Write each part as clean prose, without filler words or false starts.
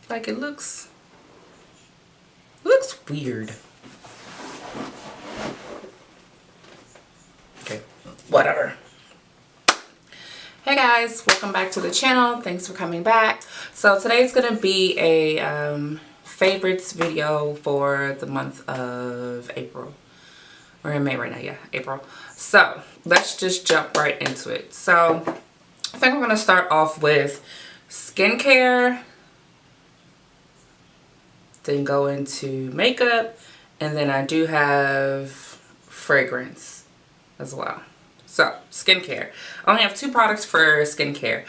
Like it looks weird. Okay, whatever. Hey guys, welcome back to the channel. Thanks for coming back. So today's gonna be a favorites video for the month of April. We're in May right now, yeah, April. So let's just jump right into it. So I think we're gonna start off with skincare, then go into makeup, and then I do have fragrance as well. So skincare, I only have 2 products for skincare.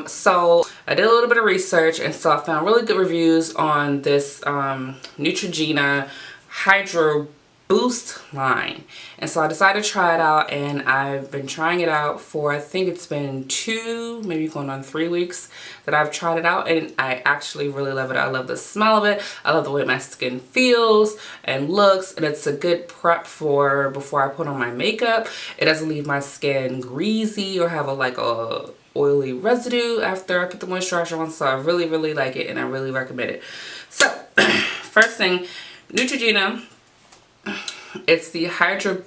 So I did a little bit of research, and so I found really good reviews on this Neutrogena Hydro Boost line, and so I decided to try it out, and I've been trying it out for, I think it's been 2, maybe going on 3 weeks that I've tried it out, and I actually really love it. I love the smell of it. I love the way my skin feels and looks, and it's a good prep for before I put on my makeup. It doesn't leave my skin greasy or have a oily residue after I put the moisturizer on, so I really like it, and I really recommend it. So first thing, Neutrogena. It's the Hydro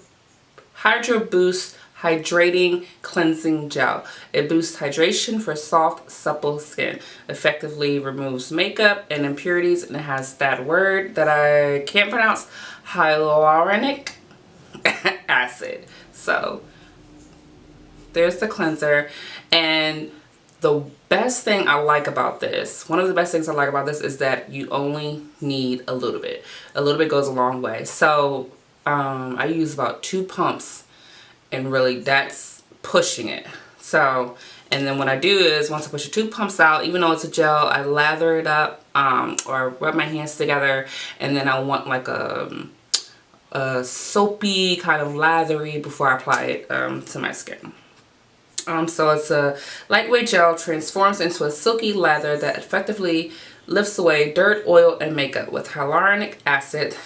Boost Hydrating Cleansing Gel. It boosts hydration for soft, supple skin. Effectively removes makeup and impurities, and it has that word that I can't pronounce, hyaluronic acid. So there's the cleanser. And the best thing I like about this, one of the best things I like about this is that you only need a little bit. A little bit goes a long way. So I use about 2 pumps, and really that's pushing it. So, and then what I do is once I push the 2 pumps out, even though it's a gel, I lather it up or rub my hands together, and then I want like a soapy kind of lathery before I apply it to my skin. So it's a lightweight gel, transforms into a silky lather that effectively lifts away dirt, oil, and makeup with hyaluronic acid.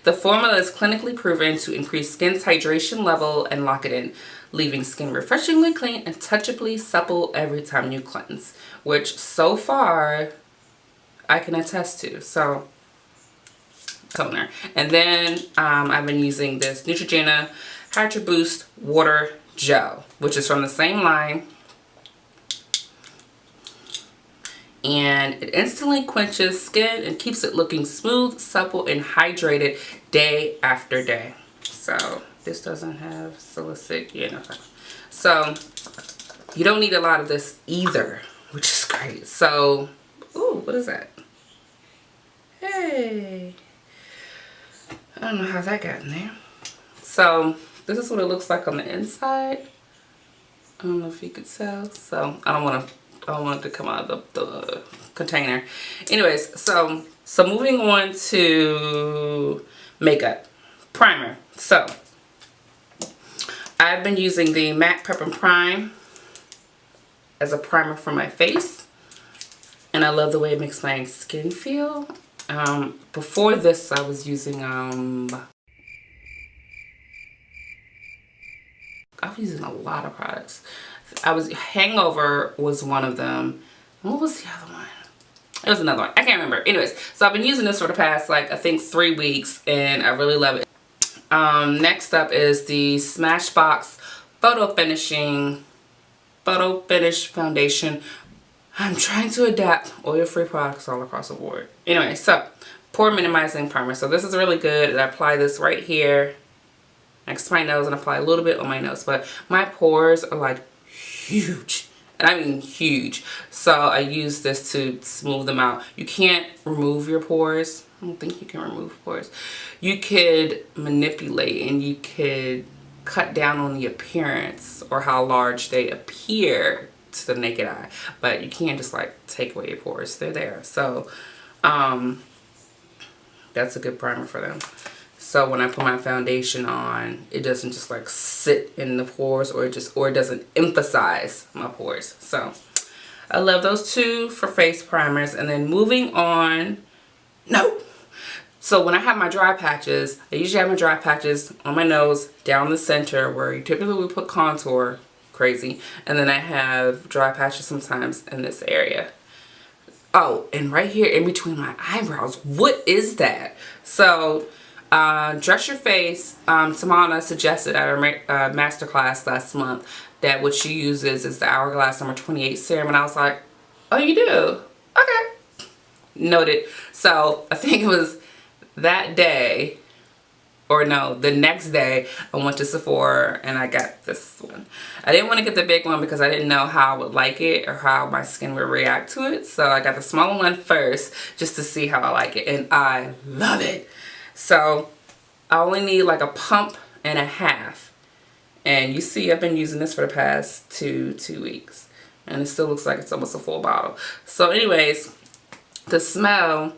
The formula is clinically proven to increase skin's hydration level and lock it in, leaving skin refreshingly clean and touchably supple every time you cleanse, which so far I can attest to. So toner. And then I've been using this Neutrogena Hydro Boost Water Gel, which is from the same line, and it instantly quenches skin and keeps it looking smooth, supple, and hydrated day after day. So this doesn't have salicylic, so you don't need a lot of this either, which is great. So, ooh, what is that? Hey, I don't know how that got in there. So this is what it looks like on the inside. I don't know if you could tell. So I don't want it to come out of the container. Anyways, so moving on to makeup. Primer. So I've been using the MAC Prep and Prime as a primer for my face, and I love the way it makes my skin feel. Before this I was using a lot of products. Hangover was one of them. What was the other one? It was another one. I can't remember. Anyways, so I've been using this for the past, I think 3 weeks, and I really love it. Next up is the Smashbox Photo Finish Foundation. I'm trying to adapt oil-free products all across the board. Anyway, so pore minimizing primer. So this is really good. I apply this right here next to my nose, and apply a little bit on my nose, but my pores are like huge, and I mean huge. So I use this to smooth them out. You can't remove your pores. I don't think you can remove pores. You could manipulate, and you could cut down on the appearance or how large they appear to the naked eye, but you can't just take away your pores. They're there. So that's a good primer for them. So when I put my foundation on, it doesn't just sit in the pores, or it doesn't emphasize my pores. So I love those 2 for face primers. And then moving on, so when I have my dry patches, I usually have my dry patches on my nose, down the center where you typically would put contour, crazy. And then I have dry patches sometimes in this area. Oh, and right here in between my eyebrows, what is that? So Dress Your Face, Tamana suggested at her masterclass last month that what she uses is the Hourglass number 28 serum, and I was like, oh, you do? Okay, noted. So I think it was that day, or no, the next day, I went to Sephora and I got this one. I didn't want to get the big one because I didn't know how I would like it or how my skin would react to it. So I got the smaller one first just to see how I like it, and I love it. So I only need like a pump and a half. And you see I've been using this for the past two weeks. And it still looks like it's almost a full bottle. So anyways, the smell,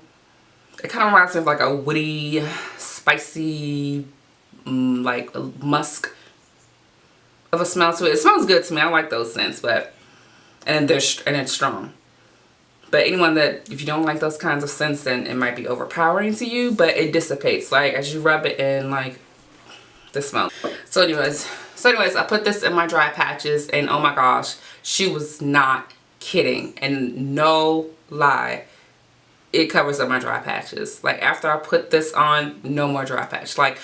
it kind of reminds me of like a woody, spicy, like a musk of a smell to it. It smells good to me. I like those scents, but and it's strong. But anyone that, if you don't like those kinds of scents, then it might be overpowering to you, but it dissipates like as you rub it in, like the smell. So anyways, I put this in my dry patches, and oh my gosh, she was not kidding, and no lie, it covers up my dry patches. Like after I put this on, no more dry patch. Like,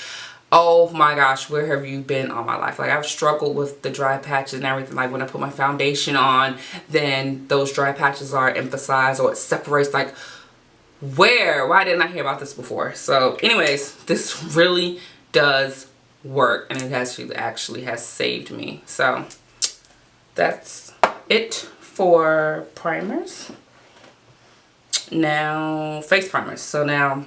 oh my gosh, where have you been all my life? Like I've struggled with the dry patches and everything. Like when I put my foundation on, then those dry patches are emphasized or it separates. Like why didn't I hear about this before? So anyways, this really does work, and it actually has saved me. So that's it for primers. Now face primers. So now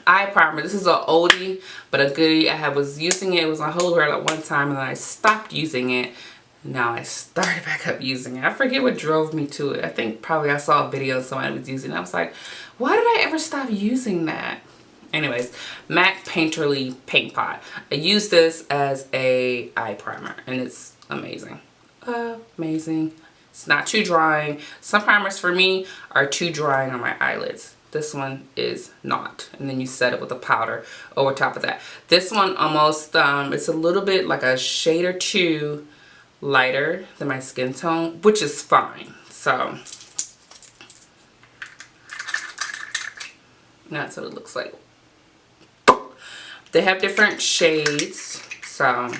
eye primer. This is an oldie but a goodie. I was using it. It was on Holy Grail at one time, and then I stopped using it. Now I started back up using it. I forget what drove me to it. I think probably I saw a video somebody was using it. I was like, why did I ever stop using that? Anyways, MAC Painterly Paint Pot. I use this as a eye primer, and it's amazing. Amazing. It's not too drying. Some primers for me are too drying on my eyelids. This one is not. And then you set it with a powder over top of that. This one almost, it's a little bit like a shade or two lighter than my skin tone, which is fine. So that's what it looks like. They have different shades. So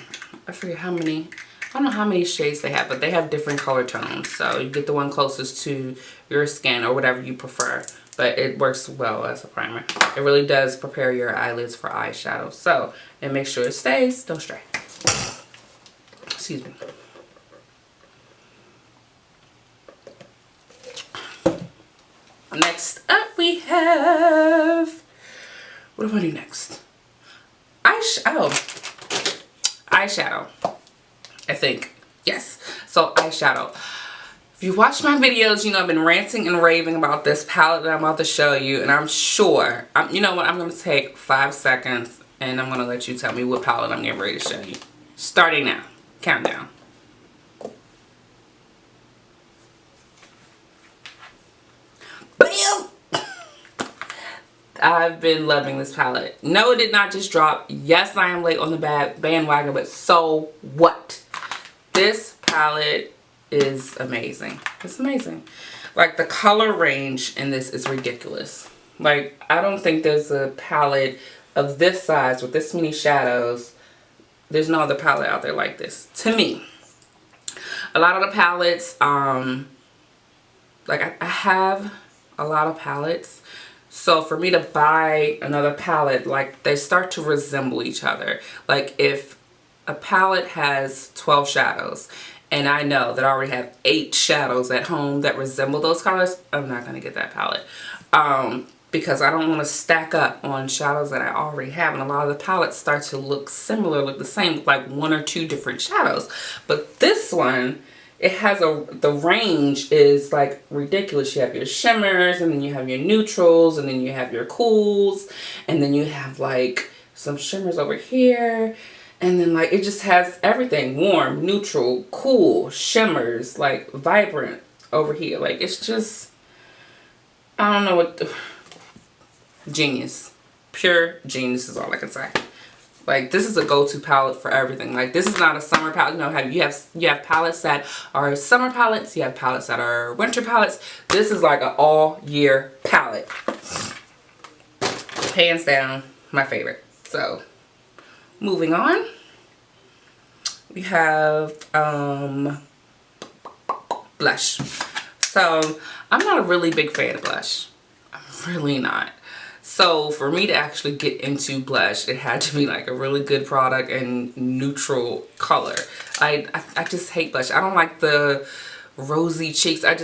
I forget how many. I don't know how many shades they have, but they have different color tones. So you get the one closest to your skin or whatever you prefer. But it works well as a primer. It really does prepare your eyelids for eyeshadow. So, and make sure it stays. Don't stray. Excuse me. Next up we have, what do I do next? Eyeshadow. I think. Yes. So eyeshadow. If you watch my videos, you know I've been ranting and raving about this palette that I'm about to show you. And I'm sure, you know what, I'm going to take 5 seconds and I'm going to let you tell me what palette I'm getting ready to show you. Starting now. Countdown. Bam! I've been loving this palette. No, it did not just drop. Yes, I am late on the bandwagon, but so what? This palette is amazing. It's amazing. Like the color range in this is ridiculous. Like I don't think there's a palette of this size with this many shadows. There's no other palette out there like this to me. A lot of the palettes, like I have a lot of palettes. So for me to buy another palette, like they start to resemble each other. Like if a palette has 12 shadows and I know that I already have 8 shadows at home that resemble those colors, I'm not going to get that palette. Because I don't want to stack up on shadows that I already have. And a lot of the palettes start to look similar, look the same, like 1 or 2 different shadows. But this one, it has the range is like ridiculous. You have your shimmers, and then you have your neutrals, and then you have your cools, and then you have like some shimmers over here. And then like it just has everything. Warm, neutral, cool, shimmers, like vibrant over here. Like it's just, I don't know what, genius. Pure genius is all I can say. Like, this is a go-to palette for everything. Like, this is not a summer palette. You know how you have palettes that are summer palettes. You have palettes that are winter palettes. This is like an all-year palette. Hands down, my favorite. So, moving on. We have blush. So, I'm not a really big fan of blush. I'm really not. So for me to actually get into blush, it had to be like a really good product and neutral color. I just hate blush. I don't like the rosy cheeks. I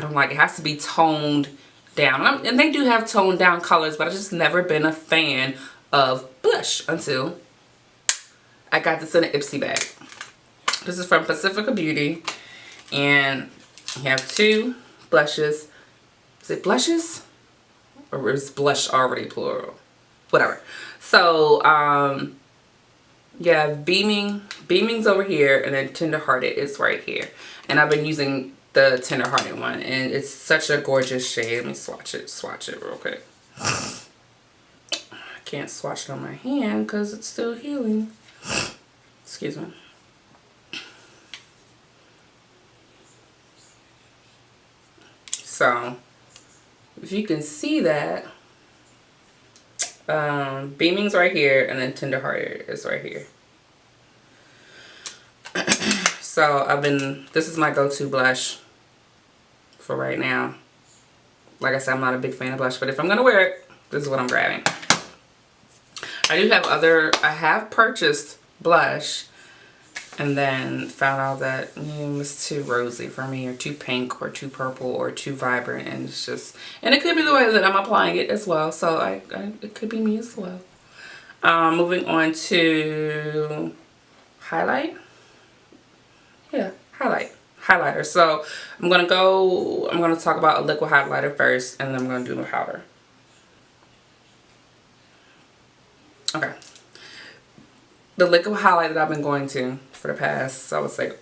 don't like it. It has to be toned down. And they do have toned down colors, but I've just never been a fan of blush until I got this in an Ipsy bag. This is from Pacifica Beauty. And you have two blushes. Is it blushes? Or is blush already plural? Whatever. So, you have Beaming's over here, and then Tender Hearted is right here. And I've been using the Tender Hearted one, and it's such a gorgeous shade. Let me swatch it real quick. I can't swatch it on my hand because it's still healing. Excuse me. So, if you can see that, Beaming's right here, and then Tender Hearted is right here. So this is my go-to blush for right now. Like I said, I'm not a big fan of blush, but if I'm gonna wear it, this is what I'm grabbing. I have purchased blush and then found out that it was too rosy for me, or too pink, or too purple, or too vibrant, and it's just, and it could be the way that I'm applying it as well, so it could be me as well. Moving on to highlight. Yeah, highlighter. So I'm gonna talk about a liquid highlighter first, and then I'm gonna do my powder. Okay. The liquid highlight that I've been going to for the past, I would say,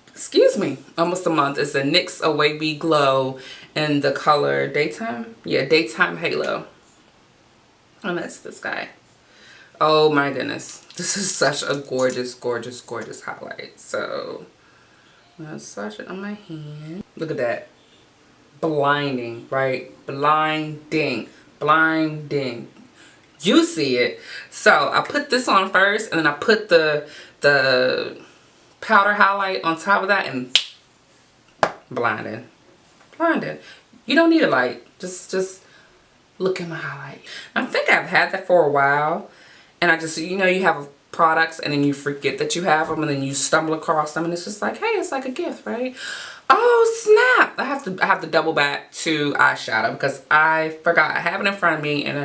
excuse me, almost a month, is the NYX Away Glow in the color Daytime. Yeah, Daytime Halo. And that's this guy. Oh my goodness. This is such a gorgeous, gorgeous, gorgeous highlight. So, I'm going to swatch it on my hand. Look at that. Blinding, right? Blinding. Blinding. You see it. So I put this on first, and then I put the powder highlight on top of that, and blinded. You don't need a light. Just look at my highlight. I think I've had that for a while, and I just, you know, you have products and then you forget that you have them, and then you stumble across them, and it's just like, hey, it's like a gift, right? Oh snap! I have to double back to eyeshadow because I forgot. I have it in front of me, and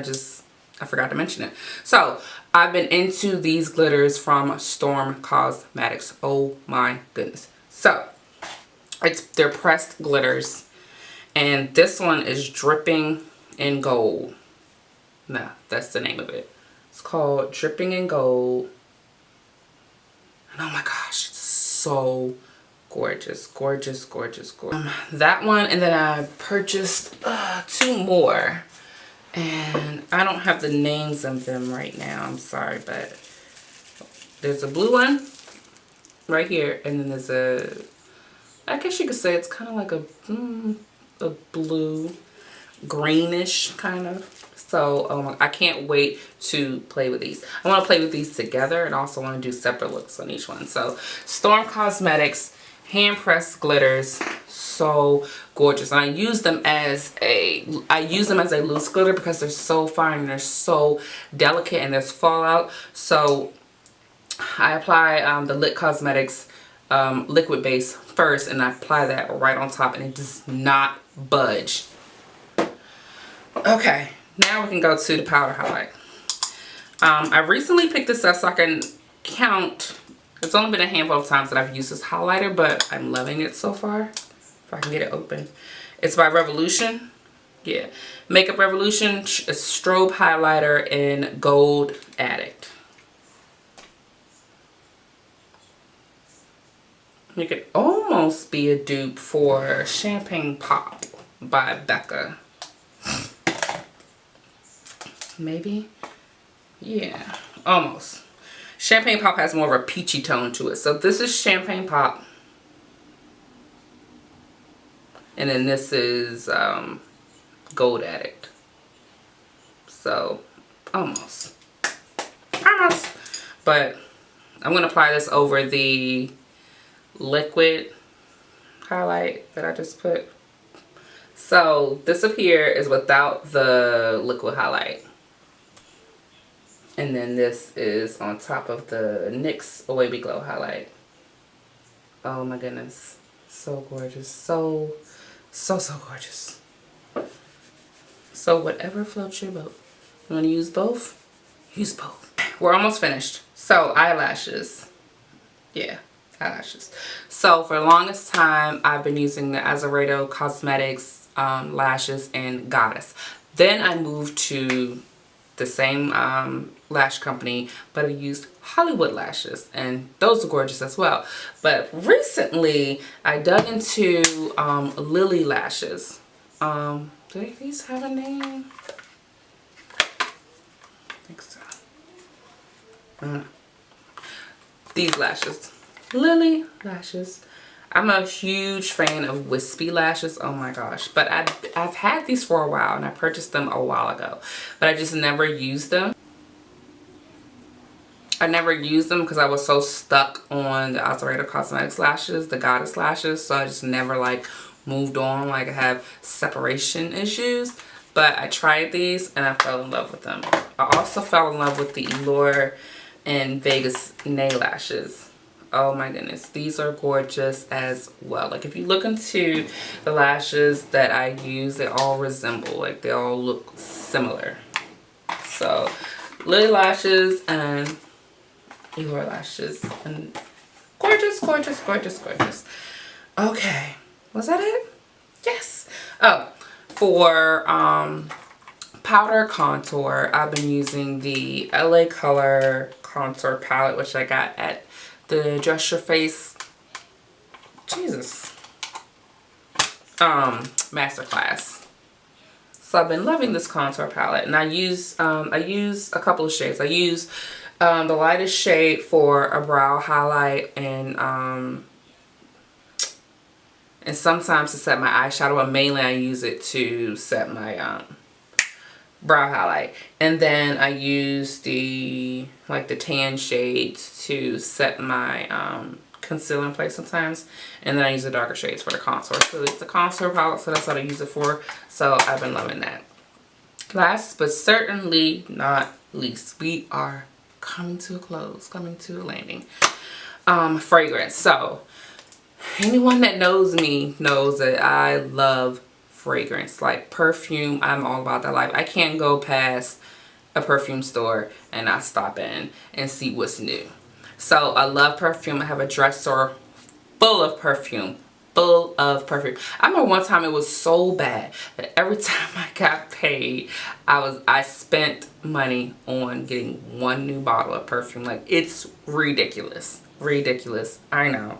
I forgot to mention it. So, I've been into these glitters from Storm Cosmetics. Oh my goodness. So, they're pressed glitters. And this one is Dripping in Gold. No, that's the name of it. It's called Dripping in Gold. And oh my gosh, it's so gorgeous. Gorgeous, gorgeous, gorgeous. That one, and then I purchased two more. And I don't have the names of them right now. I'm sorry, but there's a blue one right here, and then there's I guess you could say it's kind of like a blue, greenish kind of. So I can't wait to play with these. I want to play with these together, and also want to do separate looks on each one. So Storm Cosmetics hand pressed glitters. So gorgeous. And I use them as a loose glitter because they're so fine and they're so delicate, and there's fallout. So I apply the Lit Cosmetics liquid base first, and I apply that right on top, and it does not budge. Okay, now we can go to the powder highlight. I recently picked this up so I can count. It's only been a handful of times that I've used this highlighter, but I'm loving it so far. If I can get it open. It's by Revolution. Yeah. Makeup Revolution, a strobe highlighter in Gold Addict. You could almost be a dupe for Champagne Pop by Becca. Maybe? Yeah. almost. Champagne Pop has more of a peachy tone to it. So this is Champagne Pop. And then this is Gold Addict. So, almost. Almost. But I'm going to apply this over the liquid highlight that I just put. So, this up here is without the liquid highlight. And then this is on top of the NYX Wavy Glow highlight. Oh my goodness. So gorgeous. So gorgeous. So whatever floats your boat. You want to use both? Use both. We're almost finished. So eyelashes. Yeah, eyelashes. So for the longest time, I've been using the Azarado Cosmetics lashes in Goddess. Then I moved to the same lash company, but I used Hollywood lashes, and those are gorgeous as well. But recently I dug into Lilly Lashes. Do these have a name? I think so. These lashes, Lilly Lashes. I'm a huge fan of wispy lashes. Oh my gosh. But I've had these for a while, and I purchased them a while ago. But I just never used them. I never used them because I was so stuck on the Azarado Cosmetics lashes, the Goddess lashes. So I just never like moved on. Like I have separation issues. But I tried these and I fell in love with them. I also fell in love with the Eylure and Vegas nail lashes. Oh my goodness, these are gorgeous as well. Like if you look into the lashes that I use, they all resemble, like they all look similar. So Lilly Lashes and Eylure Lashes, and gorgeous, gorgeous, gorgeous, gorgeous. Okay, was that it? Yes. Oh, for powder contour, I've been using the LA Color contour palette, which I got at the Dress Your Face, Jesus, masterclass. So I've been loving this contour palette, and I use a couple of shades. I use the lightest shade for a brow highlight, and sometimes to set my eyeshadow, but mainly I use it to set my brow highlight. And then I use the tan shades to set my concealer in place sometimes, and then I use the darker shades for the contour. So it's the contour palette, so that's what I use it for. So I've been loving that. Last but certainly not least, we are coming to a close, coming to a landing. Fragrance. So anyone that knows me knows that I love fragrance. Like perfume, I'm all about that life. I can't go past a perfume store and not stop in and see what's new. So I love perfume. I have a dresser full of perfume. Full of perfume. I remember one time it was so bad that every time I got paid, I spent money on getting one new bottle of perfume. Like, it's ridiculous. Ridiculous. I know.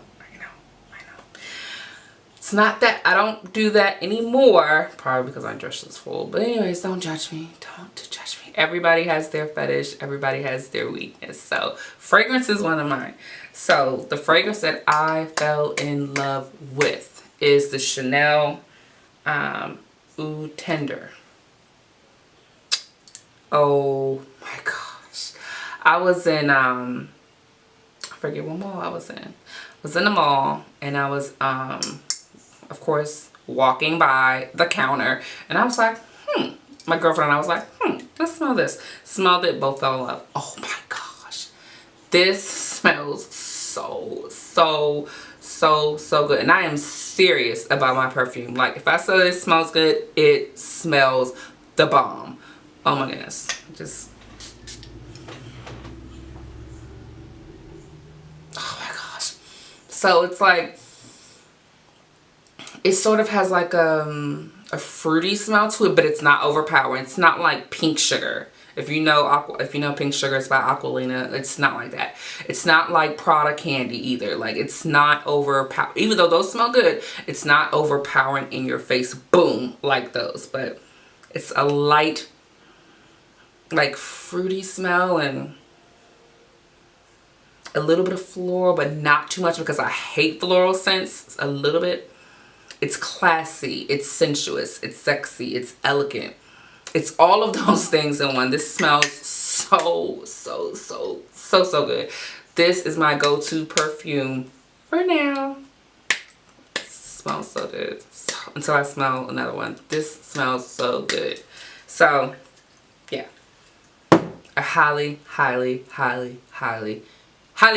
It's not that I don't do that anymore, probably because my dress is full. But anyways, don't judge me. Don't judge me. Everybody has their fetish. Everybody has their weakness. So fragrance is one of mine. So the fragrance that I fell in love with is the Chanel Tendre. Oh my gosh. I was in I forget what mall I was in. I was in the mall, and I was of course walking by the counter, and I was like, my girlfriend and I was like, let's smell this. Smelled it, both fell in love. Oh my gosh, this smells so good. And I am serious about my perfume. Like, if I say it smells good, it smells the bomb. Oh my goodness. Just, oh my gosh. So it's like, it sort of has like a fruity smell to it, but it's not overpowering. It's not like pink sugar. If you know pink sugar, it's by Aquilina. It's not like that. It's not like Prada candy either. Like, it's not overpowering. Even though those smell good, it's not overpowering in your face, boom, like those. But it's a light, like fruity smell, and a little bit of floral, but not too much because I hate floral scents. A little bit. It's classy, it's sensuous, it's sexy, it's elegant. It's all of those things in one. This smells so good. This is my go-to perfume for now. It smells so good. Until I smell another one. This smells so good. So, yeah. I highly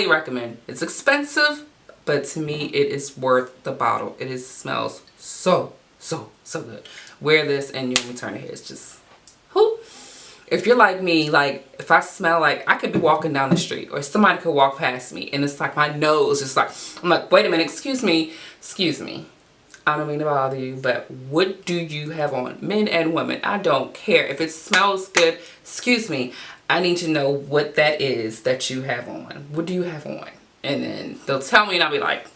recommend. It's expensive, but to me it is worth the bottle. It smells so good. Wear this and you won't turn your head. It's just, whoo. If you're like me, like if I smell like I could be walking down the street or somebody could walk past me and it's like my nose just like, I'm like, wait a minute, excuse me. I don't mean to bother you, but what do you have on? Men and women, I don't care. If it smells good, excuse me, I need to know what that is that you have on. What do you have on? And then they'll tell me and I'll be like,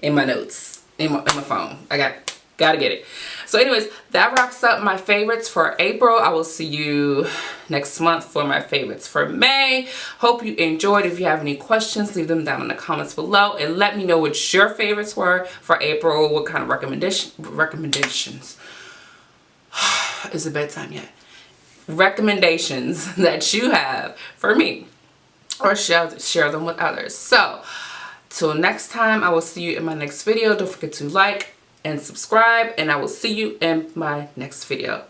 in my notes, in my phone. I gotta get it. So anyways, that wraps up my favorites for April. I will see you next month for my favorites for May. Hope you enjoyed. If you have any questions, leave them down in the comments below and let me know what your favorites were for April. What kind of recommendations? Is it bedtime yet? Recommendations that you have for me, or share them with others. So till next time, I will see you in my next video. Don't forget to like and subscribe, and I will see you in my next video.